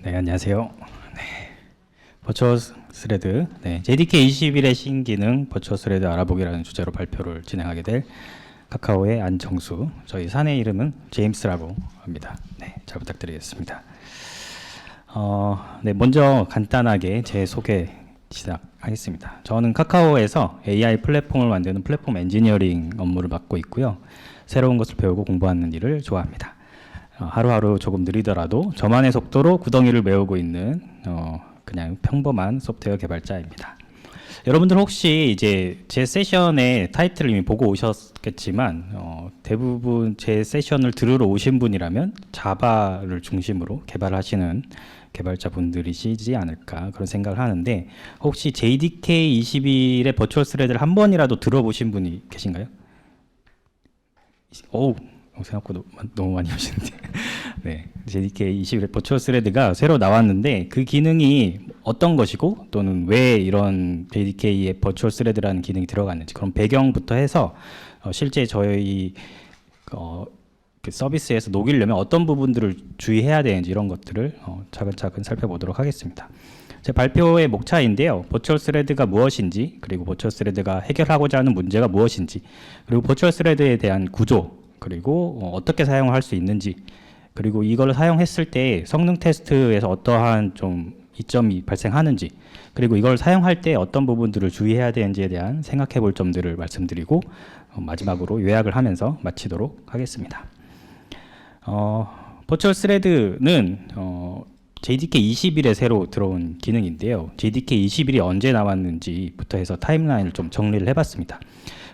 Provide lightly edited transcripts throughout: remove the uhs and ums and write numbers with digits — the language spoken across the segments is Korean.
네, 안녕하세요. 네, 버추얼 스레드, JDK 21의 신기능 버추얼 스레드 알아보기라는 주제로 발표를 진행하게 될 카카오의 안정수, 저희 사내 이름은 제임스라고 합니다. 네, 잘 부탁드리겠습니다. 먼저 간단하게 제 소개 시작하겠습니다. 저는 카카오에서 AI 플랫폼을 만드는 플랫폼 엔지니어링 업무를 맡고 있고요. 새로운 것을 배우고 공부하는 일을 좋아합니다. 하루하루 조금 느리더라도 저만의 속도로 구덩이를 메우고 있는 그냥 평범한 소프트웨어 개발자입니다. 여러분들 혹시 이제 제 세션의 타이틀을 이미 보고 오셨겠지만 대부분 제 세션을 들으러 오신 분이라면 자바를 중심으로 개발하시는 개발자분들이시지 않을까 그런 생각을 하는데, 혹시 JDK 21의 버추얼 스레드를 한 번이라도 들어보신 분이 계신가요? 오, 생각보다 너무 많이 오시는데. 네, JDK 21의 버추얼 스레드가 새로 나왔는데 그 기능이 어떤 것이고 또는 왜 이런 JDK의 버추얼 스레드라는 기능이 들어갔는지, 그런 배경부터 해서 실제 저희 그 서비스에서 녹이려면 어떤 부분들을 주의해야 되는지 이런 것들을 차근차근 살펴보도록 하겠습니다. 제 발표의 목차인데요. 버추얼 스레드가 무엇인지, 그리고 버추얼 스레드가 해결하고자 하는 문제가 무엇인지, 그리고 버추얼 스레드에 대한 구조, 그리고 어떻게 사용을 할 수 있는지, 그리고 이걸 사용했을 때 성능 테스트에서 어떠한 좀 이점이 발생하는지, 그리고 이걸 사용할 때 어떤 부분들을 주의해야 되는지에 대한 생각해 볼 점들을 말씀드리고 마지막으로 요약을 하면서 마치도록 하겠습니다. 버추얼 스레드는 JDK 21에 새로 들어온 기능인데요. JDK 21이 언제 나왔는지부터 해서 타임라인을 좀 정리를 해봤습니다.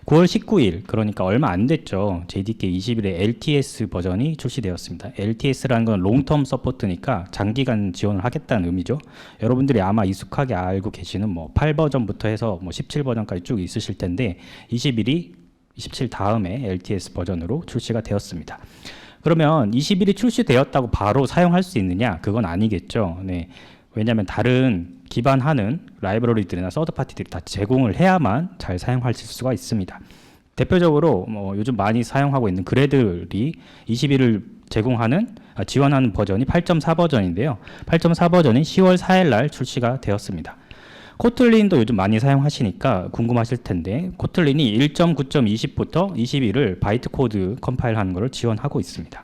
9월 19일, 그러니까 얼마 안 됐죠. JDK 21의 LTS 버전이 출시되었습니다. LTS라는 건 롱텀 서포트니까 장기간 지원을 하겠다는 의미죠. 여러분들이 아마 익숙하게 알고 계시는 뭐 8버전부터 해서 뭐 17버전까지 쭉 있으실 텐데 21이 27 다음에 LTS 버전으로 출시가 되었습니다. 그러면 21이 출시되었다고 바로 사용할 수 있느냐? 그건 아니겠죠. 네. 왜냐하면 다른 기반하는 라이브러리들이나 서드파티들이 다 제공을 해야만 잘 사용하실 수가 있습니다. 대표적으로 요즘 많이 사용하고 있는 그래들이 21을 지원하는 버전이 8.4 버전인데요. 8.4 버전이 10월 4일 날 출시가 되었습니다. 코틀린도 요즘 많이 사용하시니까 궁금하실 텐데, 코틀린이 1.9.20부터 21을 바이트 코드 컴파일하는 것을 지원하고 있습니다.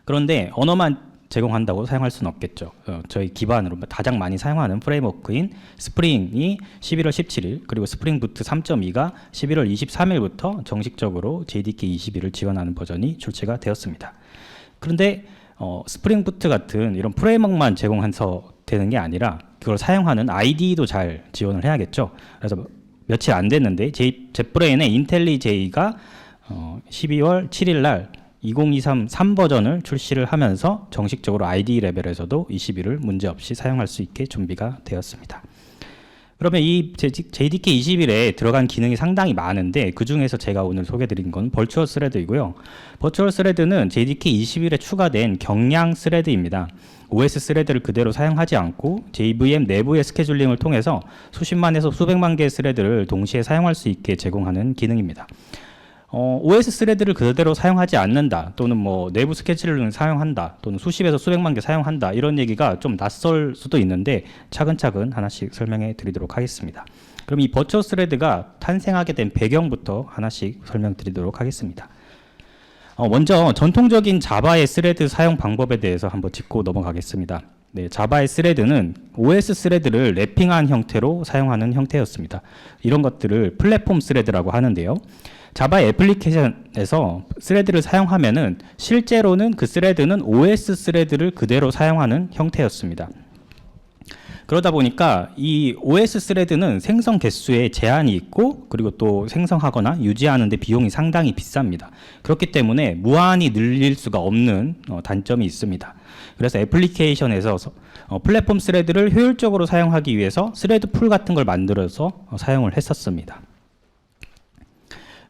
그런데 언어만 제공한다고 사용할 수는 없겠죠. 저희 기반으로 가장 많이 사용하는 프레임워크인 스프링이 11월 17일, 그리고 스프링 부트 3.2가 11월 23일부터 정식적으로 JDK 21을 지원하는 버전이 출시가 되었습니다. 그런데 스프링 부트 같은 이런 프레임워크만 제공해서 되는 게 아니라 그걸 사용하는 IDE도 잘 지원을 해야겠죠. 그래서 며칠 안 됐는데 젯브레인의 인텔리제이가 12월 7일 날 2023 3버전을 출시를 하면서 정식적으로 IDE 레벨에서도 21을 문제없이 사용할 수 있게 준비가 되었습니다. 그러면 이 JDK 21에 들어간 기능이 상당히 많은데 그 중에서 제가 오늘 소개드린 건 버추얼 스레드이고요. 버추얼 스레드는 JDK 21에 추가된 경량 스레드입니다. OS 스레드를 그대로 사용하지 않고 JVM 내부의 스케줄링을 통해서 수십만에서 수백만 개의 스레드를 동시에 사용할 수 있게 제공하는 기능입니다. OS 스레드를 그대로 사용하지 않는다, 또는 내부 스케줄링을 사용한다, 또는 수십에서 수백만 개 사용한다, 이런 얘기가 좀 낯설 수도 있는데 차근차근 하나씩 설명해 드리도록 하겠습니다. 그럼 이 버추얼 스레드가 탄생하게 된 배경부터 하나씩 설명드리도록 하겠습니다. 먼저 전통적인 자바의 스레드 사용 방법에 대해서 한번 짚고 넘어가겠습니다. 네, 자바의 스레드는 OS 스레드를 랩핑한 형태로 사용하는 형태였습니다. 이런 것들을 플랫폼 스레드라고 하는데요. 자바 애플리케이션에서 스레드를 사용하면은 실제로는 그 스레드는 OS 스레드를 그대로 사용하는 형태였습니다. 그러다 보니까 이 OS 스레드는 생성 개수에 제한이 있고, 그리고 또 생성하거나 유지하는 데 비용이 상당히 비쌉니다. 그렇기 때문에 무한히 늘릴 수가 없는 단점이 있습니다. 그래서 애플리케이션에서 플랫폼 스레드를 효율적으로 사용하기 위해서 스레드 풀 같은 걸 만들어서 사용을 했었습니다.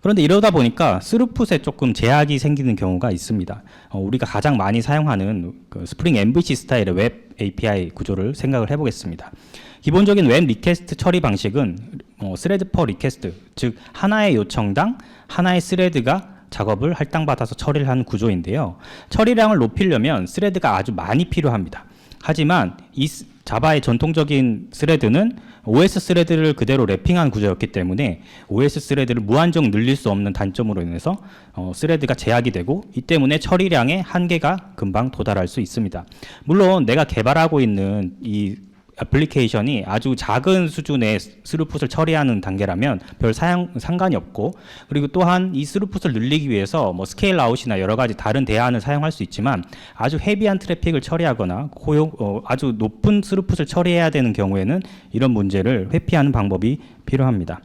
그런데 이러다 보니까 스루풋에 조금 제약이 생기는 경우가 있습니다. 우리가 가장 많이 사용하는 그 스프링 MVC 스타일의 웹 API 구조를 생각을 해보겠습니다. 기본적인 웹 리퀘스트 처리 방식은 스레드 퍼 리퀘스트, 즉 하나의 요청당 하나의 스레드가 작업을 할당받아서 처리를 하는 구조인데요. 처리량을 높이려면 스레드가 아주 많이 필요합니다. 하지만 이 자바의 전통적인 스레드는 OS 스레드를 그대로 랩핑한 구조였기 때문에 OS 스레드를 무한정 늘릴 수 없는 단점으로 인해서 스레드가 제약이 되고 이 때문에 처리량의 한계가 금방 도달할 수 있습니다. 물론 내가 개발하고 있는 이 애플리케이션이 아주 작은 수준의 스루풋을 처리하는 단계라면 별 상관이 없고, 그리고 또한 이 스루풋을 늘리기 위해서 뭐 스케일 아웃이나 여러 가지 다른 대안을 사용할 수 있지만 아주 헤비한 트래픽을 처리하거나 아주 높은 스루풋을 처리해야 되는 경우에는 이런 문제를 회피하는 방법이 필요합니다.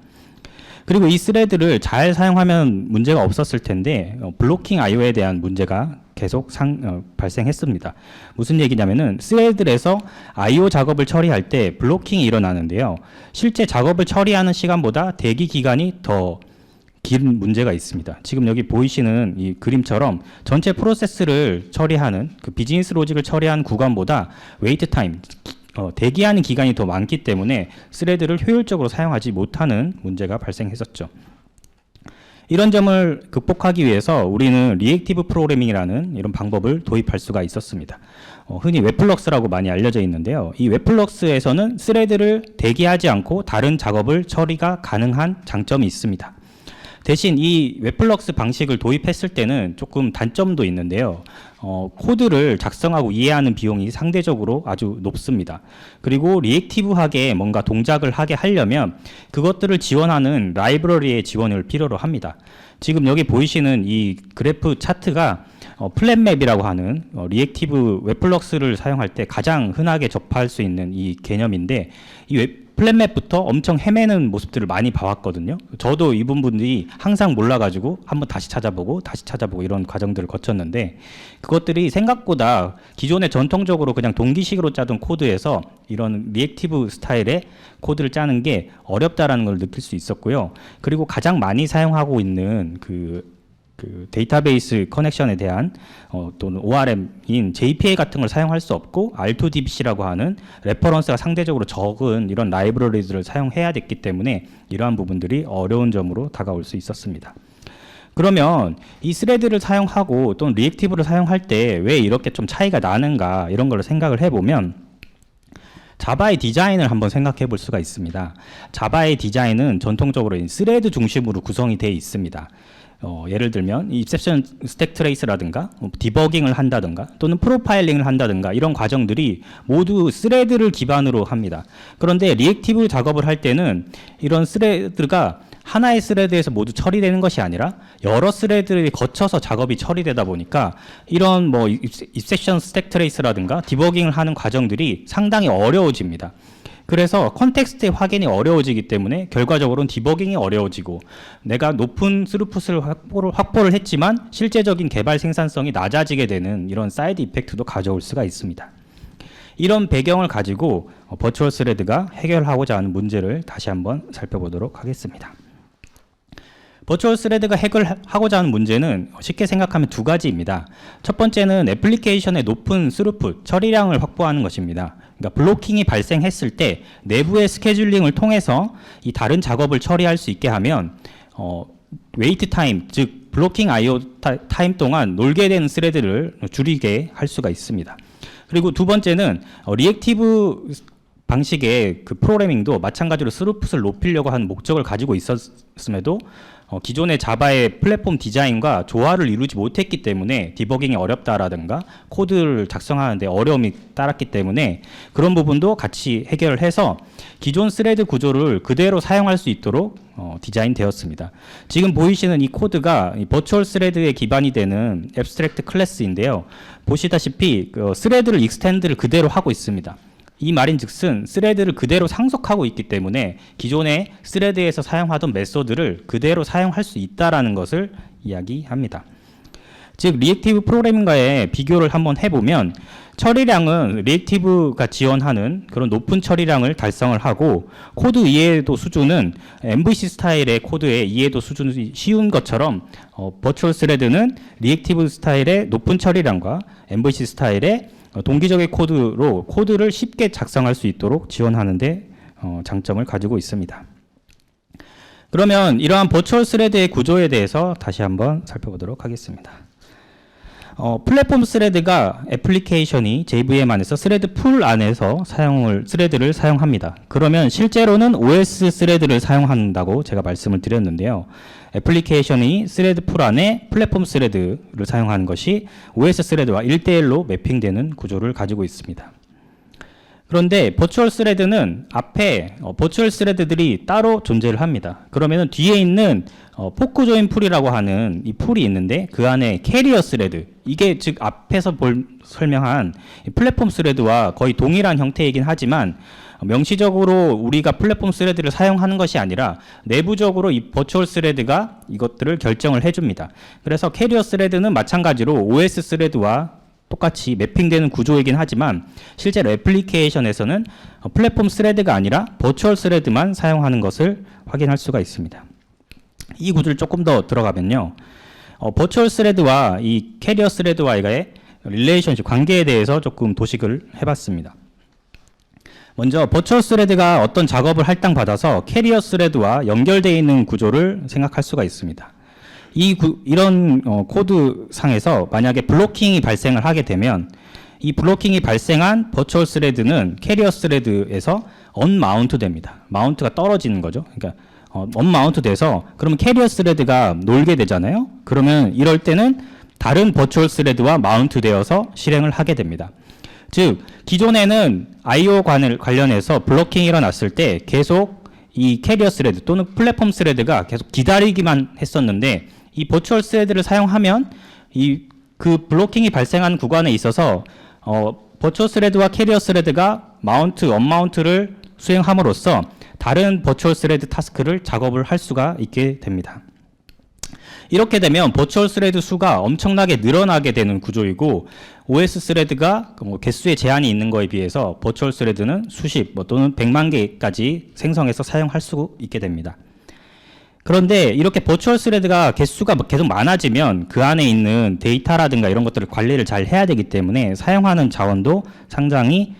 그리고 이 스레드를 잘 사용하면 문제가 없었을 텐데 블로킹 IO에 대한 문제가 계속 발생했습니다. 무슨 얘기냐면은 스레드에서 IO 작업을 처리할 때 블로킹이 일어나는데요. 실제 작업을 처리하는 시간보다 대기 기간이 더 긴 문제가 있습니다. 지금 여기 보이시는 이 그림처럼 전체 프로세스를 처리하는 그 비즈니스 로직을 처리하는 구간보다 웨이트 타임, 대기하는 기간이 더 많기 때문에 스레드를 효율적으로 사용하지 못하는 문제가 발생했었죠. 이런 점을 극복하기 위해서 우리는 리액티브 프로그래밍이라는 이런 방법을 도입할 수가 있었습니다. 흔히 웹플럭스라고 많이 알려져 있는데요. 이 웹플럭스에서는 스레드를 대기하지 않고 다른 작업을 처리가 가능한 장점이 있습니다. 대신 이 웹플럭스 방식을 도입했을 때는 조금 단점도 있는데요. 코드를 작성하고 이해하는 비용이 상대적으로 아주 높습니다. 그리고 리액티브하게 뭔가 동작을 하게 하려면 그것들을 지원하는 라이브러리의 지원을 필요로 합니다. 지금 여기 보이시는 이 그래프 차트가 플랫맵이라고 하는 리액티브 웹플럭스를 사용할 때 가장 흔하게 접할 수 있는 이 개념인데, 이 플랫맵부터 엄청 헤매는 모습들을 많이 봐왔거든요. 저도 이 부분들이 항상 몰라가지고 한번 다시 찾아보고 이런 과정들을 거쳤는데, 그것들이 생각보다 기존에 전통적으로 그냥 동기식으로 짜던 코드에서 이런 리액티브 스타일의 코드를 짜는 게 어렵다라는 걸 느낄 수 있었고요. 그리고 가장 많이 사용하고 있는 그 데이터베이스 커넥션에 대한 또는 ORM인 JPA 같은 걸 사용할 수 없고 R2DBC라고 하는 레퍼런스가 상대적으로 적은 이런 라이브러리들을 사용해야 됐기 때문에 이러한 부분들이 어려운 점으로 다가올 수 있었습니다. 그러면 이 스레드를 사용하고 또는 리액티브를 사용할 때 왜 이렇게 좀 차이가 나는가, 이런 걸 생각을 해보면 자바의 디자인을 한번 생각해 볼 수가 있습니다. 자바의 디자인은 전통적으로 스레드 중심으로 구성이 되어 있습니다. 예를 들면 입셉션 스택 트레이스라든가 디버깅을 한다든가 또는 프로파일링을 한다든가 이런 과정들이 모두 스레드를 기반으로 합니다. 그런데 리액티브 작업을 할 때는 이런 스레드가 하나의 스레드에서 모두 처리되는 것이 아니라 여러 스레드를 거쳐서 작업이 처리되다 보니까 이런 뭐 입셉션 스택 트레이스라든가 디버깅을 하는 과정들이 상당히 어려워집니다. 그래서 컨텍스트의 확인이 어려워지기 때문에 결과적으로는 디버깅이 어려워지고, 내가 높은 스루풋을 확보를 했지만 실제적인 개발 생산성이 낮아지게 되는 이런 사이드 이펙트도 가져올 수가 있습니다. 이런 배경을 가지고 버추얼 스레드가 해결하고자 하는 문제를 다시 한번 살펴보도록 하겠습니다. 버추얼 스레드가 해결하고자 하는 문제는 쉽게 생각하면 두 가지입니다. 첫 번째는 애플리케이션의 높은 스루풋, 처리량을 확보하는 것입니다. 그러니까 블로킹이 발생했을 때 내부의 스케줄링을 통해서 이 다른 작업을 처리할 수 있게 하면 웨이트 타임, 즉 블로킹 IO 타임 동안 놀게 되는 스레드를 줄이게 할 수가 있습니다. 그리고 두 번째는 리액티브 방식의 그 프로그래밍도 마찬가지로 스루풋을 높이려고 하는 목적을 가지고 있었음에도 기존의 자바의 플랫폼 디자인과 조화를 이루지 못했기 때문에 디버깅이 어렵다라든가 코드를 작성하는데 어려움이 따랐기 때문에 그런 부분도 같이 해결을 해서 기존 스레드 구조를 그대로 사용할 수 있도록 디자인되었습니다. 지금 보이시는 이 코드가 이 버추얼 스레드에 기반이 되는 앱스트랙트 클래스인데요. 보시다시피 스레드를 익스텐드를 그대로 하고 있습니다. 이 말인즉슨 스레드를 그대로 상속하고 있기 때문에 기존의 스레드에서 사용하던 메소드를 그대로 사용할 수 있다라는 것을 이야기합니다. 즉 리액티브 프로그래밍과의 비교를 한번 해보면 처리량은 리액티브가 지원하는 그런 높은 처리량을 달성을 하고, 코드 이해도 수준은 MVC 스타일의 코드의 이해도 수준이 쉬운 것처럼 버추얼 스레드는 리액티브 스타일의 높은 처리량과 MVC 스타일의 동기적인 코드로 코드를 쉽게 작성할 수 있도록 지원하는 데 장점을 가지고 있습니다. 그러면 이러한 버추얼 스레드의 구조에 대해서 다시 한번 살펴보도록 하겠습니다. 플랫폼 스레드가 애플리케이션이 JVM 안에서 스레드 풀 안에서 스레드를 사용합니다. 그러면 실제로는 OS 스레드를 사용한다고 제가 말씀을 드렸는데요. 애플리케이션이 스레드 풀 안에 플랫폼 스레드를 사용하는 것이 OS 스레드와 1대1로 매핑되는 구조를 가지고 있습니다. 그런데 버추얼 스레드는 앞에 버추얼 스레드들이 따로 존재를 합니다. 그러면은 뒤에 있는 포크 조인 풀이라고 하는 이 풀이 있는데 그 안에 캐리어 스레드, 이게 즉 앞에서 설명한 플랫폼 스레드와 거의 동일한 형태이긴 하지만 명시적으로 우리가 플랫폼 스레드를 사용하는 것이 아니라 내부적으로 이 버추얼 스레드가 이것들을 결정을 해줍니다. 그래서 캐리어 스레드는 마찬가지로 OS 스레드와 똑같이 매핑되는 구조이긴 하지만 실제로 애플리케이션에서는 플랫폼 스레드가 아니라 버추얼 스레드만 사용하는 것을 확인할 수가 있습니다. 이 구조를 조금 더 들어가면요. 버추얼 스레드와 이 캐리어 스레드와의 릴레이션십, 관계에 대해서 조금 도식을 해봤습니다. 먼저 버추얼 스레드가 어떤 작업을 할당받아서 캐리어 스레드와 연결되어 있는 구조를 생각할 수가 있습니다. 이런 코드상에서 만약에 블로킹이 발생을 하게 되면 이 블로킹이 발생한 버추얼 스레드는 캐리어 스레드에서 언마운트 됩니다. 마운트가 떨어지는 거죠. 그러니까 언마운트 돼서 그러면 캐리어 스레드가 놀게 되잖아요. 그러면 이럴 때는 다른 버추얼 스레드와 마운트 되어서 실행을 하게 됩니다. 즉 기존에는 IO 관련해서 블로킹이 일어났을 때 계속 이 캐리어 스레드 또는 플랫폼 스레드가 계속 기다리기만 했었는데 이 버추얼 스레드를 사용하면 그 블로킹이 발생하는 구간에 있어서 버추얼 스레드와 캐리어 스레드가 마운트, 언마운트를 수행함으로써 다른 버추얼 스레드 타스크를 작업을 할 수가 있게 됩니다. 이렇게 되면 버추얼 스레드 수가 엄청나게 늘어나게 되는 구조이고 OS 스레드가 개수에 제한이 있는 거에 비해서 버추얼 스레드는 수십 또는 100만 개까지 생성해서 사용할 수 있게 됩니다. 그런데 이렇게 버추얼 스레드가 개수가 계속 많아지면 그 안에 있는 데이터라든가 이런 것들을 관리를 잘 해야 되기 때문에 사용하는 자원도 상당히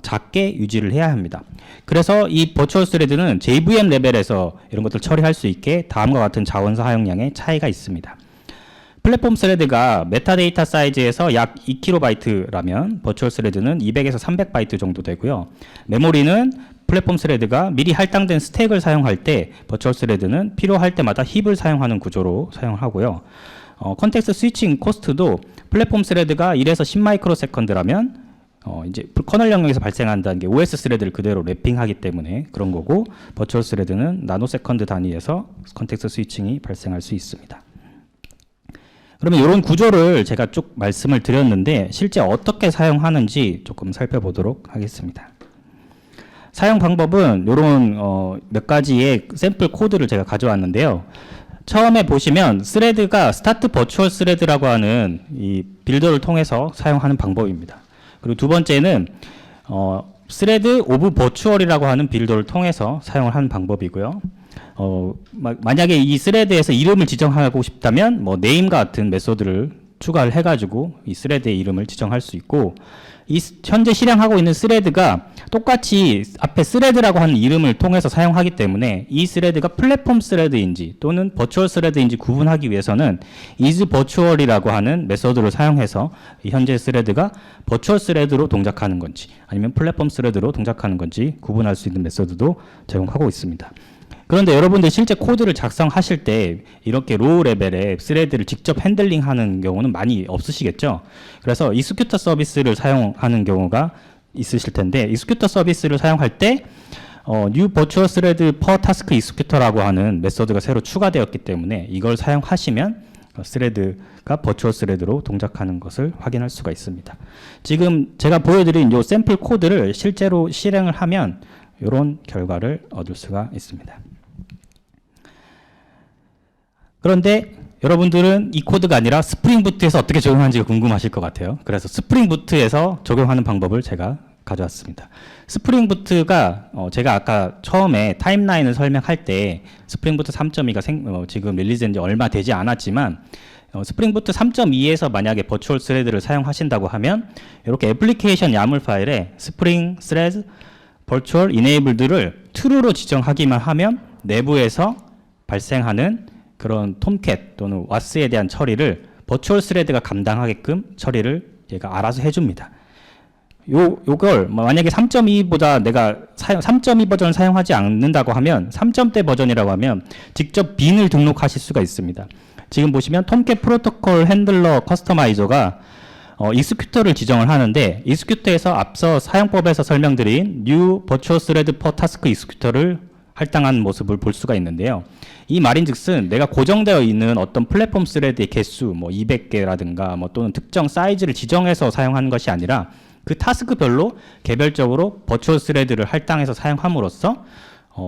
작게 유지를 해야 합니다. 그래서 이 버추얼 스레드는 JVM 레벨에서 이런 것들을 처리할 수 있게 다음과 같은 자원 사용량의 차이가 있습니다. 플랫폼 스레드가 메타데이터 사이즈에서 약 2KB 버추얼 스레드는 200에서 300바이트 정도 되고요. 메모리는 플랫폼 스레드가 미리 할당된 스택을 사용할 때 버추얼 스레드는 필요할 때마다 힙을 사용하는 구조로 사용하고요. 컨텍스트 스위칭 코스트도 플랫폼 스레드가 1에서 10마이크로세컨드라면 이제 커널 영역에서 발생한다는 게 OS 스레드를 그대로 랩핑하기 때문에 그런 거고 버추얼 스레드는 나노세컨드 단위에서 컨텍스트 스위칭이 발생할 수 있습니다. 그러면 이런 구조를 제가 쭉 말씀을 드렸는데 실제 어떻게 사용하는지 조금 살펴보도록 하겠습니다. 사용 방법은 이런 몇 가지의 샘플 코드를 제가 가져왔는데요. 처음에 보시면 스레드가 스타트 버추얼 스레드라고 하는 이 빌더를 통해서 사용하는 방법입니다. 그리고 두 번째는 스레드 오브 버추얼이라고 하는 빌더를 통해서 사용을 하는 방법이고요. 만약에 이 스레드에서 이름을 지정하고 싶다면 네임 같은 메소드를 추가를 해가지고 이 스레드의 이름을 지정할 수 있고 현재 실행하고 있는 스레드가 똑같이 앞에 스레드라고 하는 이름을 통해서 사용하기 때문에 이 스레드가 플랫폼 스레드인지 또는 버추얼 스레드인지 구분하기 위해서는 isVirtual이라고 하는 메소드를 사용해서 현재 스레드가 버추얼 스레드로 동작하는 건지 아니면 플랫폼 스레드로 동작하는 건지 구분할 수 있는 메소드도 제공하고 있습니다. 그런데 여러분들 실제 코드를 작성하실 때 이렇게 로우 레벨의 스레드를 직접 핸들링하는 경우는 많이 없으시겠죠. 그래서 익스큐터 서비스를 사용하는 경우가 있으실 텐데 익스큐터 서비스를 사용할 때 new virtual thread per task executor라고 하는 메소드가 새로 추가되었기 때문에 이걸 사용하시면 스레드가 버추얼 스레드로 동작하는 것을 확인할 수가 있습니다. 지금 제가 보여드린 이 샘플 코드를 실제로 실행을 하면 이런 결과를 얻을 수가 있습니다. 그런데 여러분들은 이 코드가 아니라 스프링 부트에서 어떻게 적용하는지가 궁금하실 것 같아요. 그래서 스프링 부트에서 적용하는 방법을 제가 가져왔습니다. 스프링 부트가 제가 아까 처음에 타임라인을 설명할 때 스프링 부트 3.2가 지금 릴리즈된 지 얼마 되지 않았지만 스프링 부트 3.2에서 만약에 버추얼 스레드를 사용하신다고 하면 이렇게 애플리케이션 야물 파일에 스프링 스레드 버추얼 이네이블드를 true로 지정하기만 하면 내부에서 발생하는 그런 톰캣 또는 와스에 대한 처리를 버추얼 스레드가 감당하게끔 처리를 얘가 알아서 해줍니다. 요걸 만약에 3.2보다 내가 3.2 버전을 사용하지 않는다고 하면 3.0대 버전이라고 하면 직접 빈을 등록하실 수가 있습니다. 지금 보시면 톰캣 프로토콜 핸들러 커스터마이저가 익스큐터를 지정을 하는데 익스큐터에서 앞서 사용법에서 설명드린 new virtual thread per task 익스큐터를 할당한 모습을 볼 수가 있는데요. 이 말인즉슨 내가 고정되어 있는 어떤 플랫폼 스레드의 개수 뭐 200개라든가 뭐 또는 특정 사이즈를 지정해서 사용하는 것이 아니라 그 타스크별로 개별적으로 버추얼 스레드를 할당해서 사용함으로써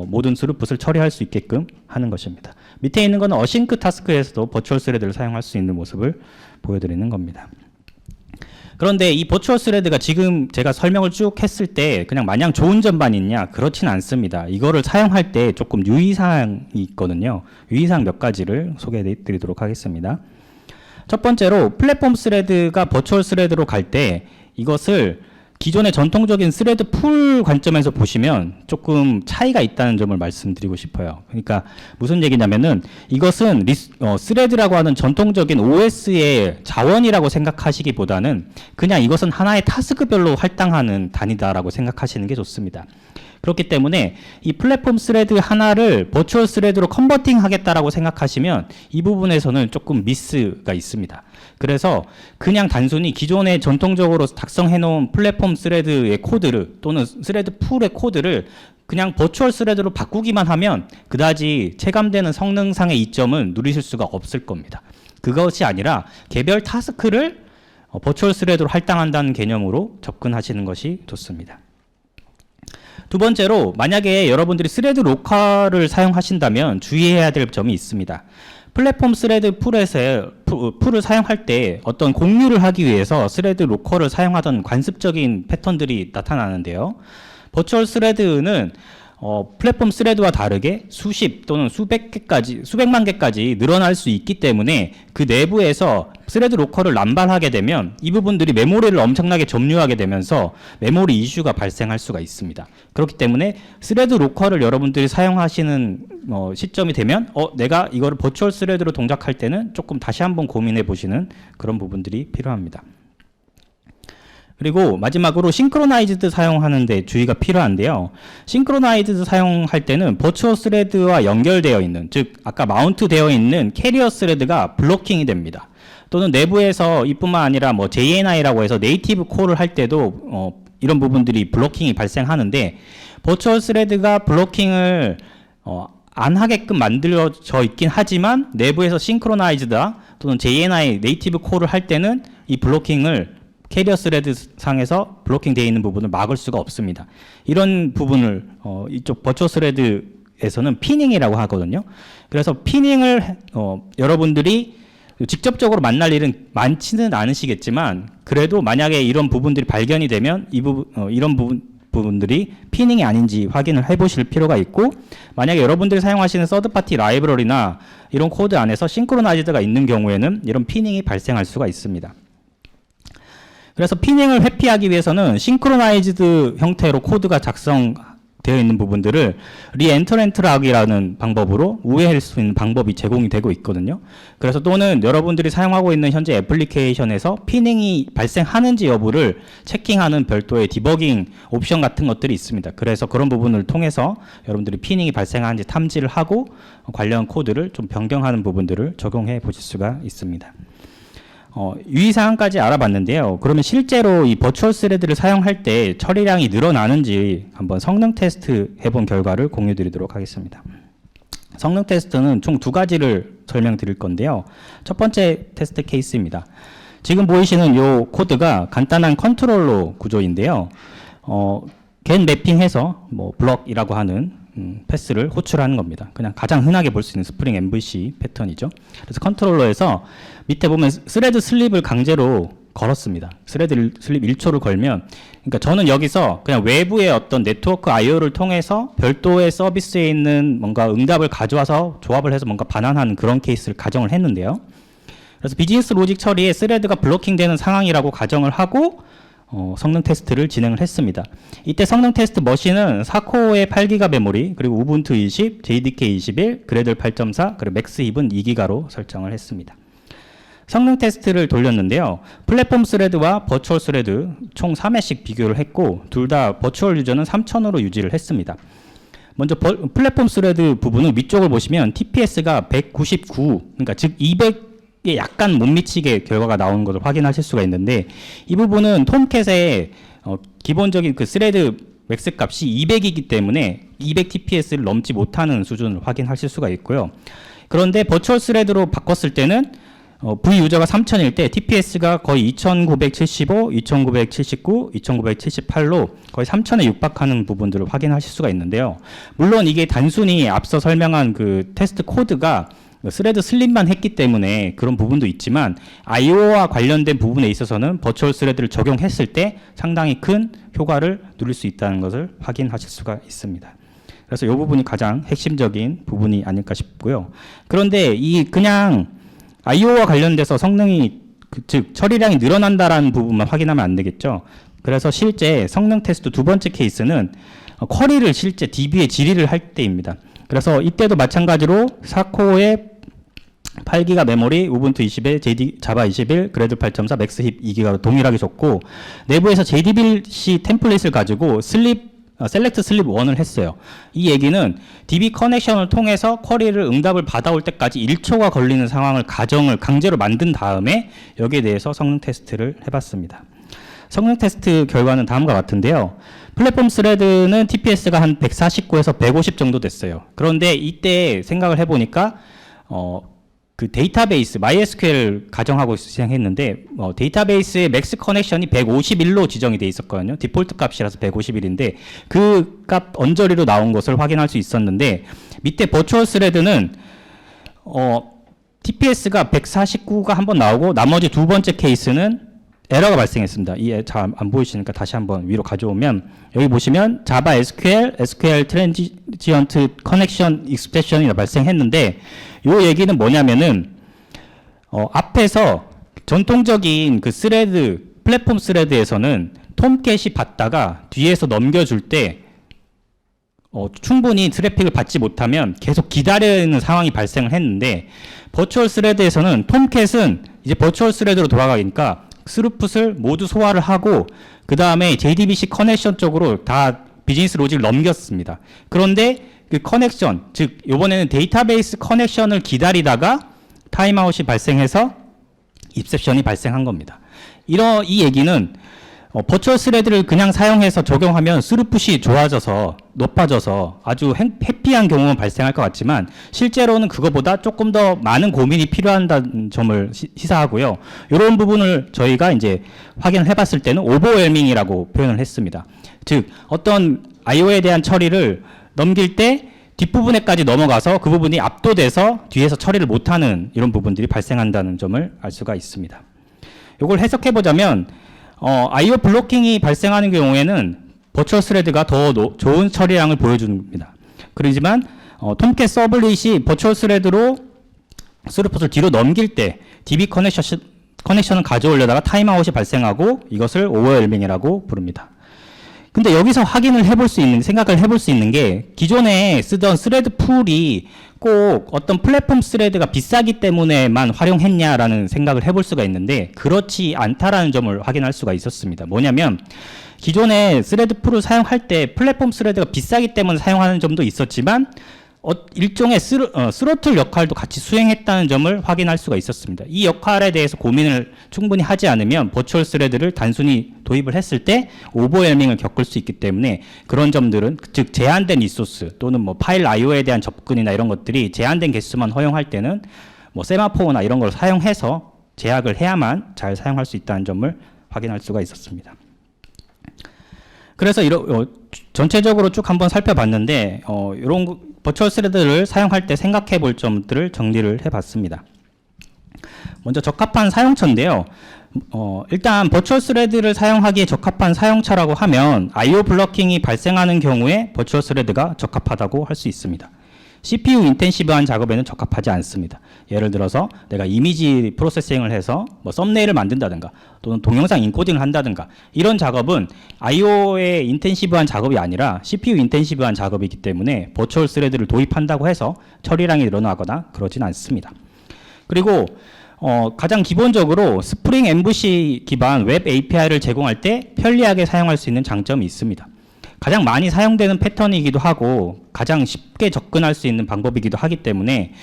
모든 스루풋을 처리할 수 있게끔 하는 것입니다. 밑에 있는 것은 어싱크 타스크에서도 버추얼 스레드를 사용할 수 있는 모습을 보여드리는 겁니다. 그런데 이 버추얼 스레드가 지금 제가 설명을 쭉 했을 때 그냥 마냥 좋은 점만 있냐? 그렇진 않습니다. 이거를 사용할 때 조금 유의사항이 있거든요. 유의사항 몇 가지를 소개해 드리도록 하겠습니다. 첫 번째로 플랫폼 스레드가 버추얼 스레드로 갈 때 이것을 기존의 전통적인 스레드 풀 관점에서 보시면 조금 차이가 있다는 점을 말씀드리고 싶어요. 그러니까 무슨 얘기냐면은 이것은 스레드라고 하는 전통적인 OS의 자원이라고 생각하시기보다는 그냥 이것은 하나의 타스크별로 할당하는 단위다라고 생각하시는 게 좋습니다. 그렇기 때문에 이 플랫폼 스레드 하나를 버추얼 스레드로 컨버팅 하겠다라고 생각하시면 이 부분에서는 조금 미스가 있습니다. 그래서 그냥 단순히 기존에 전통적으로 작성해 놓은 플랫폼 스레드의 코드를 또는 스레드 풀의 코드를 그냥 버추얼 스레드로 바꾸기만 하면 그다지 체감되는 성능상의 이점은 누리실 수가 없을 겁니다. 그것이 아니라 개별 타스크를 버추얼 스레드로 할당한다는 개념으로 접근하시는 것이 좋습니다. 두 번째로 만약에 여러분들이 스레드 로컬을 사용하신다면 주의해야 될 점이 있습니다. 플랫폼 스레드 풀을 사용할 때 어떤 공유를 하기 위해서 스레드 로컬을 사용하던 관습적인 패턴들이 나타나는데요. 버추얼 스레드는 플랫폼 스레드와 다르게 수십 또는 수백만 개까지 늘어날 수 있기 때문에 그 내부에서 스레드 로컬을 남발하게 되면 이 부분들이 메모리를 엄청나게 점유하게 되면서 메모리 이슈가 발생할 수가 있습니다. 그렇기 때문에 스레드 로컬을 여러분들이 사용하시는 시점이 되면 내가 이거를 버추얼 스레드로 동작할 때는 조금 다시 한번 고민해 보시는 그런 부분들이 필요합니다. 그리고 마지막으로 싱크로나이즈드 사용하는 데 주의가 필요한데요. 싱크로나이즈드 사용할 때는 버추얼 스레드와 연결되어 있는, 즉 아까 마운트 되어 있는 캐리어 스레드가 블로킹이 됩니다. 또는 내부에서 이뿐만 아니라 뭐 JNI라고 해서 네이티브 콜을 할 때도 이런 부분들이 블로킹이 발생하는데 버추얼 스레드가 블로킹을 안 하게끔 만들어져 있긴 하지만 내부에서 싱크로나이즈다 또는 JNI 네이티브 콜을 할 때는 이 블로킹을 캐리어 스레드 상에서 블로킹 되어 있는 부분을 막을 수가 없습니다. 이런 부분을 이쪽 버추얼 스레드에서는 피닝이라고 하거든요. 그래서 피닝을 여러분들이 직접적으로 만날 일은 많지는 않으시겠지만 그래도 만약에 이런 부분들이 발견이 되면 이런 부분들이 피닝이 아닌지 확인을 해보실 필요가 있고 만약에 여러분들이 사용하시는 서드파티 라이브러리나 이런 코드 안에서 싱크로나이즈드가 있는 경우에는 이런 피닝이 발생할 수가 있습니다. 그래서 피닝을 회피하기 위해서는 싱크로나이즈드 형태로 코드가 작성되어 있는 부분들을 리엔터런트락이라는 방법으로 우회할 수 있는 방법이 제공이 되고 있거든요. 그래서 또는 여러분들이 사용하고 있는 현재 애플리케이션에서 피닝이 발생하는지 여부를 체킹하는 별도의 디버깅 옵션 같은 것들이 있습니다. 그래서 그런 부분을 통해서 여러분들이 피닝이 발생하는지 탐지를 하고 관련 코드를 좀 변경하는 부분들을 적용해 보실 수가 있습니다. 유의사항까지 알아봤는데요. 그러면 실제로 이 버추얼 스레드를 사용할 때 처리량이 늘어나는지 한번 성능 테스트 해본 결과를 공유 드리도록 하겠습니다. 성능 테스트는 총 두 가지를 설명드릴 건데요. 첫 번째 테스트 케이스입니다. 지금 보이시는 이 코드가 간단한 컨트롤러 구조인데요. get 매핑해서 뭐 블럭이라고 하는 패스를 호출하는 겁니다. 그냥 가장 흔하게 볼 수 있는 스프링 MVC 패턴이죠. 그래서 컨트롤러에서 밑에 보면 스레드 슬립을 강제로 걸었습니다. 스레드 슬립 1초를 걸면, 그러니까 저는 여기서 그냥 외부의 어떤 네트워크 IO를 통해서 별도의 서비스에 있는 뭔가 응답을 가져와서 조합을 해서 뭔가 반환하는 그런 케이스를 가정을 했는데요. 그래서 비즈니스 로직 처리에 스레드가 블로킹 되는 상황이라고 가정을 하고 성능 테스트를 진행을 했습니다. 이때 성능 테스트 머신은 4코어의 8기가 메모리, 그리고 우분투 20, JDK 21, 그래들 8.4, 그리고 맥스 힙은 2기가로 설정을 했습니다. 성능 테스트를 돌렸는데요. 플랫폼 스레드와 버추얼 스레드 총 3회씩 비교를 했고 둘 다 버추얼 유저는 3000으로 유지를 했습니다. 먼저 플랫폼 스레드 부분은 위쪽을 보시면 TPS가 199, 그러니까 즉 200에 약간 못 미치게 결과가 나오는 것을 확인하실 수가 있는데 이 부분은 톰캣의 기본적인 그 스레드 맥스 값이 200이기 때문에 200 TPS를 넘지 못하는 수준을 확인하실 수가 있고요. 그런데 버추얼 스레드로 바꿨을 때는 V 유저가 3000일 때 TPS가 거의 2975, 2979, 2978로 거의 3000에 육박하는 부분들을 확인하실 수가 있는데요. 물론 이게 단순히 앞서 설명한 그 테스트 코드가 스레드 슬립만 했기 때문에 그런 부분도 있지만 IO와 관련된 부분에 있어서는 버추얼 스레드를 적용했을 때 상당히 큰 효과를 누릴 수 있다는 것을 확인하실 수가 있습니다. 그래서 이 부분이 가장 핵심적인 부분이 아닐까 싶고요. 그런데 이 그냥 IO와 관련돼서 성능이 즉 처리량이 늘어난다라는 부분만 확인하면 안 되겠죠. 그래서 실제 성능 테스트 두 번째 케이스는 쿼리를 실제 DB에 질의를 할 때입니다. 그래서 이때도 마찬가지로 4코어의 8기가 메모리, 우분투 20에 자바 21, 그래도 8.4, 맥스 힙 2기가로 동일하게 줬고 내부에서 JDBC 템플릿을 가지고 셀렉트 슬립 1을 했어요. 이 얘기는 DB 커넥션을 통해서 쿼리를 응답을 받아올 때까지 1초가 걸리는 상황을 가정을 강제로 만든 다음에 여기에 대해서 성능 테스트를 해봤습니다. 성능 테스트 결과는 다음과 같은데요. 플랫폼 스레드는 TPS가 한 149에서 150 정도 됐어요. 그런데 이때 생각을 해보니까 그 데이터베이스 MySQL 가정하고 시행했는데 데이터베이스의 맥스 커넥션이 151로 지정이 돼 있었거든요. 디폴트 값이라서 151인데 그 값 언저리로 나온 것을 확인할 수 있었는데 밑에 버추얼 스레드는 TPS가 149가 한번 나오고 나머지 두 번째 케이스는 에러가 발생했습니다. 이 잘 안 보이시니까 다시 한번 위로 가져오면 여기 보시면 자바 SQL 트랜지언트 커넥션 익스프레션이 발생했는데 이 얘기는 뭐냐면은 앞에서 전통적인 그 스레드 플랫폼 스레드에서는 톰캣이 받다가 뒤에서 넘겨줄 때 충분히 트래픽을 받지 못하면 계속 기다리는 상황이 발생을 했는데 버추얼 스레드에서는 톰캣은 이제 버추얼 스레드로 돌아가니까 스루풋을 모두 소화를 하고 그 다음에 JDBC 커넥션 쪽으로 다 비즈니스 로직을 넘겼습니다. 그런데 그 커넥션, 즉 이번에는 데이터베이스 커넥션을 기다리다가 타임아웃이 발생해서 입셉션이 발생한 겁니다. 이 얘기는 버추얼 스레드를 그냥 사용해서 적용하면 스루풋이 좋아져서 높아져서 아주 해피한 경우는 발생할 것 같지만 실제로는 그거보다 조금 더 많은 고민이 필요하다는 점을 시사하고요. 이런 부분을 저희가 이제 확인을 해봤을 때는 오버웰밍이라고 표현을 했습니다. 즉 어떤 IO에 대한 처리를 넘길 때 뒷부분에까지 넘어가서 그 부분이 압도돼서 뒤에서 처리를 못하는 이런 부분들이 발생한다는 점을 알 수가 있습니다. 이걸 해석해보자면 IO 블로킹이 발생하는 경우에는 버추얼 스레드가 더 좋은 처리량을 보여줍니다. 그러지만 톰캣 서블릿이 버추얼 스레드로 스루풋을 뒤로 넘길 때 DB 커넥션을 가져오려다가 타임아웃이 발생하고 이것을 오버웰밍이라고 부릅니다. 근데 여기서 생각을 해볼 수 있는 게 기존에 쓰던 스레드 풀이 꼭 어떤 플랫폼 스레드가 비싸기 때문에만 활용했냐라는 생각을 해볼 수가 있는데 그렇지 않다라는 점을 확인할 수가 있었습니다. 뭐냐면 기존에 스레드 풀을 사용할 때 플랫폼 스레드가 비싸기 때문에 사용하는 점도 있었지만 일종의 스로틀 역할도 같이 수행했다는 점을 확인할 수가 있었습니다. 이 역할에 대해서 고민을 충분히 하지 않으면 버추얼 스레드를 단순히 도입을 했을 때 오버웰밍을 겪을 수 있기 때문에 그런 점들은 즉 제한된 리소스 또는 뭐 파일 IO에 대한 접근이나 이런 것들이 제한된 개수만 허용할 때는 뭐 세마포나 이런 걸 사용해서 제약을 해야만 잘 사용할 수 있다는 점을 확인할 수가 있었습니다. 그래서 전체적으로 쭉 한번 살펴봤는데 이런 버추얼 스레드를 사용할 때 생각해 볼 점들을 정리를 해봤습니다. 먼저 적합한 사용처인데요. 일단 버추얼 스레드를 사용하기에 적합한 사용처라고 하면 IO 블러킹이 발생하는 경우에 버추얼 스레드가 적합하다고 할 수 있습니다. CPU 인텐시브한 작업에는 적합하지 않습니다. 예를 들어서 내가 이미지 프로세싱을 해서 뭐 썸네일을 만든다든가 또는 동영상 인코딩을 한다든가 이런 작업은 IO의 인텐시브한 작업이 아니라 CPU 인텐시브한 작업이기 때문에 버추얼 스레드를 도입한다고 해서 처리량이 늘어나거나 그러진 않습니다. 그리고 가장 기본적으로 스프링 MVC 기반 웹 API를 제공할 때 편리하게 사용할 수 있는 장점이 있습니다. 가장 많이 사용되는 패턴이기도 하고 가장 쉽게 접근할 수 있는 방법이기도 하기 때문에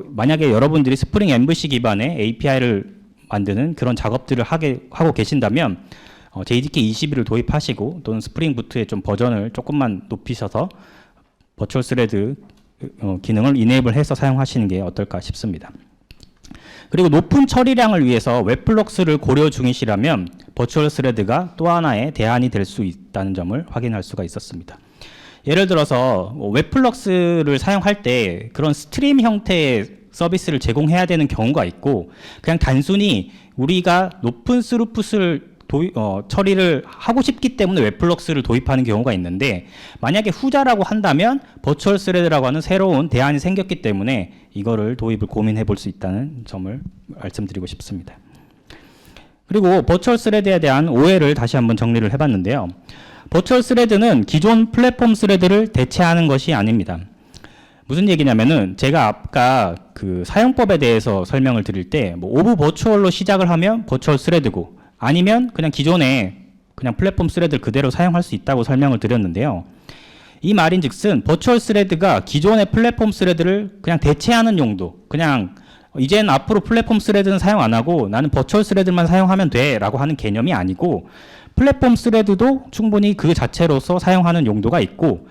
만약에 여러분들이 스프링 MVC 기반의 API를 만드는 그런 작업들을 하고 계신다면 JDK 21을 도입하시고 또는 스프링 부트의 좀 버전을 조금만 높이셔서 버추얼 스레드 기능을 이네이블 해서 사용하시는 게 어떨까 싶습니다. 그리고 높은 처리량을 위해서 웹플럭스를 고려 중이시라면 버추얼 스레드가 또 하나의 대안이 될 수 있다는 점을 확인할 수가 있었습니다. 예를 들어서 웹플럭스를 사용할 때 그런 스트림 형태의 서비스를 제공해야 되는 경우가 있고 그냥 단순히 우리가 높은 스루풋을 처리를 하고 싶기 때문에 웹플럭스를 도입하는 경우가 있는데 만약에 후자라고 한다면 버추얼 스레드라고 하는 새로운 대안이 생겼기 때문에 이거를 도입을 고민해 볼 수 있다는 점을 말씀드리고 싶습니다. 그리고 버추얼 스레드에 대한 오해를 다시 한번 정리를 해봤는데요. 버추얼 스레드는 기존 플랫폼 스레드를 대체하는 것이 아닙니다. 무슨 얘기냐면은 제가 아까 그 사용법에 대해서 설명을 드릴 때 오브 버추얼로 시작을 하면 버추얼 스레드고 아니면 그냥 기존에 그냥 플랫폼 스레드를 그대로 사용할 수 있다고 설명을 드렸는데요. 이 말인즉슨 버추얼 스레드가 기존의 플랫폼 스레드를 그냥 대체하는 용도, 그냥 이제는 앞으로 플랫폼 스레드는 사용 안 하고 나는 버추얼 스레드만 사용하면 돼 라고 하는 개념이 아니고 플랫폼 스레드도 충분히 그 자체로서 사용하는 용도가 있고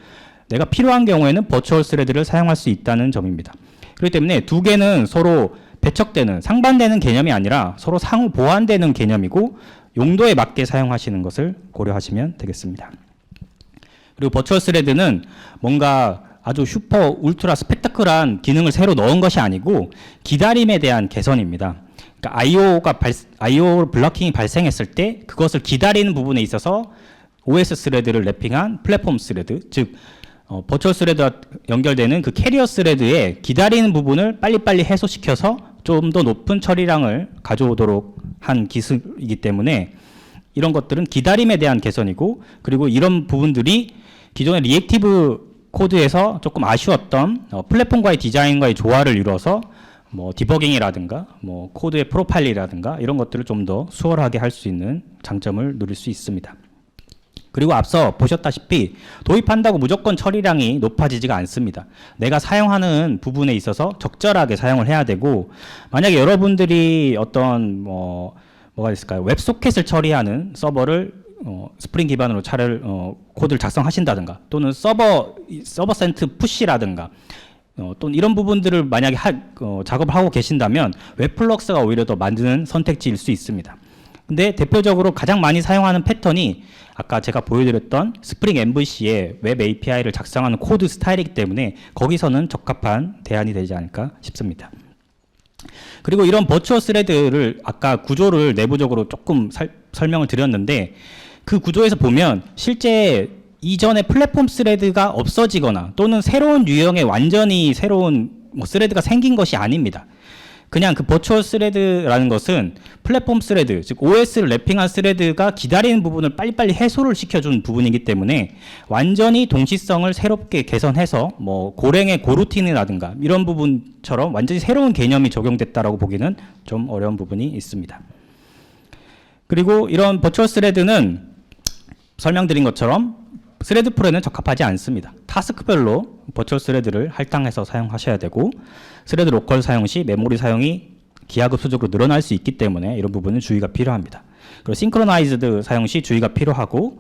내가 필요한 경우에는 버추얼 스레드를 사용할 수 있다는 점입니다. 그렇기 때문에 두 개는 서로 배척되는, 상반되는 개념이 아니라 서로 상호 보완되는 개념이고 용도에 맞게 사용하시는 것을 고려하시면 되겠습니다. 그리고 버추얼 스레드는 뭔가 아주 슈퍼 울트라 스펙타클한 기능을 새로 넣은 것이 아니고 기다림에 대한 개선입니다. 그러니까 IO 블러킹이 발생했을 때 그것을 기다리는 부분에 있어서 OS 스레드를 랩핑한 플랫폼 스레드, 즉 버추얼 스레드와 연결되는 그 캐리어 스레드의 기다리는 부분을 빨리빨리 해소시켜서 좀 더 높은 처리량을 가져오도록 한 기술이기 때문에 이런 것들은 기다림에 대한 개선이고 그리고 이런 부분들이 기존의 리액티브 코드에서 조금 아쉬웠던 플랫폼과의 디자인과의 조화를 이루어서 디버깅이라든가 코드의 프로파일이라든가 이런 것들을 좀 더 수월하게 할 수 있는 장점을 누릴 수 있습니다. 그리고 앞서 보셨다시피 도입한다고 무조건 처리량이 높아지지가 않습니다. 내가 사용하는 부분에 있어서 적절하게 사용을 해야 되고 만약에 여러분들이 어떤 뭐가 있을까요? 웹소켓을 처리하는 서버를 스프링 기반으로 코드를 작성하신다든가 또는 서버 센트 푸시라든가 또는 이런 부분들을 만약에 작업을 하고 계신다면 웹플럭스가 오히려 더 맞는 선택지일 수 있습니다. 근데 대표적으로 가장 많이 사용하는 패턴이 아까 제가 보여드렸던 스프링 MVC의 웹 API를 작성하는 코드 스타일이기 때문에 거기서는 적합한 대안이 되지 않을까 싶습니다. 그리고 이런 버추얼 스레드를 아까 구조를 내부적으로 조금 설명을 드렸는데 그 구조에서 보면 실제 이전에 플랫폼 스레드가 없어지거나 또는 새로운 유형의 완전히 새로운 스레드가 생긴 것이 아닙니다. 그냥 그 버추얼 스레드라는 것은 플랫폼 스레드, 즉 OS를 랩핑한 스레드가 기다리는 부분을 빨리빨리 해소를 시켜준 부분이기 때문에 완전히 동시성을 새롭게 개선해서 고랭의 고루틴이라든가 이런 부분처럼 완전히 새로운 개념이 적용됐다라고 보기는 좀 어려운 부분이 있습니다. 그리고 이런 버추얼 스레드는 설명드린 것처럼 스레드 풀에는 적합하지 않습니다. 타스크별로 버추얼 스레드를 할당해서 사용하셔야 되고 스레드 로컬 사용 시 메모리 사용이 기하급수적으로 늘어날 수 있기 때문에 이런 부분은 주의가 필요합니다. 그리고 싱크로나이즈드 사용 시 주의가 필요하고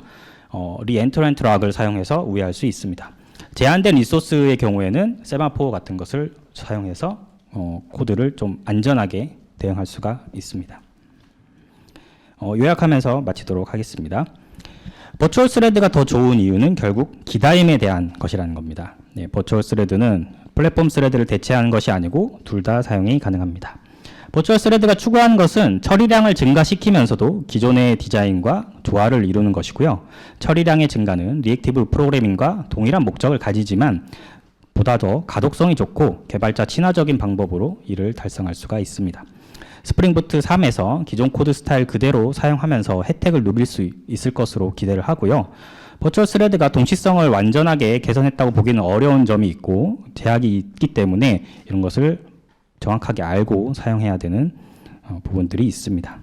리엔터런트 락을 사용해서 우회할 수 있습니다. 제한된 리소스의 경우에는 세마포 같은 것을 사용해서 코드를 좀 안전하게 대응할 수가 있습니다. 요약하면서 마치도록 하겠습니다. 버추얼 스레드가 더 좋은 이유는 결국 기다림에 대한 것이라는 겁니다. 버추얼 스레드는 플랫폼 스레드를 대체하는 것이 아니고 둘 다 사용이 가능합니다. 버추얼 스레드가 추구하는 것은 처리량을 증가시키면서도 기존의 디자인과 조화를 이루는 것이고요. 처리량의 증가는 리액티브 프로그래밍과 동일한 목적을 가지지만 보다 더 가독성이 좋고 개발자 친화적인 방법으로 이를 달성할 수가 있습니다. 스프링부트 3에서 기존 코드 스타일 그대로 사용하면서 혜택을 누릴 수 있을 것으로 기대를 하고요. 버추얼 스레드가 동시성을 완전하게 개선했다고 보기는 어려운 점이 있고 제약이 있기 때문에 이런 것을 정확하게 알고 사용해야 되는 부분들이 있습니다.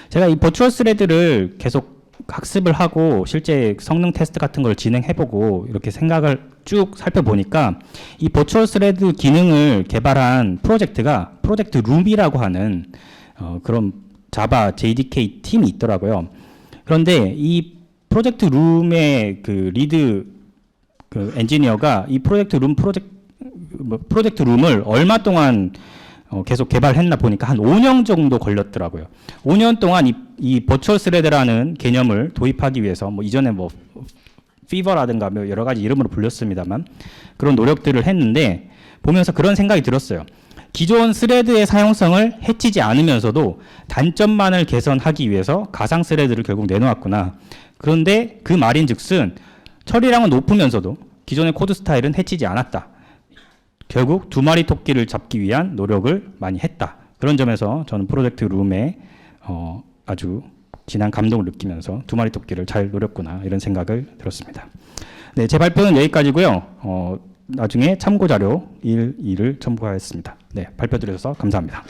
제가 이 버추얼 스레드를 계속 학습을 하고 실제 성능 테스트 같은 걸 진행해보고 이렇게 생각을 쭉 살펴보니까 이 버추얼 스레드 기능을 개발한 프로젝트가 프로젝트 룸이라고 하는 그런 자바 JDK 팀이 있더라고요. 그런데 이 프로젝트 룸의 그 리드 그 엔지니어가 이 프로젝트 룸을 얼마 동안 계속 개발했나 보니까 한 5년 정도 걸렸더라고요. 5년 동안 이 버추얼 스레드라는 개념을 도입하기 위해서 뭐 이전에 뭐 피버라든가 뭐 여러 가지 이름으로 불렸습니다만 그런 노력들을 했는데 보면서 그런 생각이 들었어요. 기존 스레드의 사용성을 해치지 않으면서도 단점만을 개선하기 위해서 가상 스레드를 결국 내놓았구나. 그런데 그 말인즉슨 처리량은 높으면서도 기존의 코드 스타일은 해치지 않았다. 결국 두 마리 토끼를 잡기 위한 노력을 많이 했다. 그런 점에서 저는 프로젝트 룸에 아주 진한 감동을 느끼면서 두 마리 토끼를 잘 노렸구나 이런 생각을 들었습니다. 네, 제 발표는 여기까지고요. 나중에 참고 자료 1, 2를 첨부하였습니다. 네, 발표 드려서 감사합니다.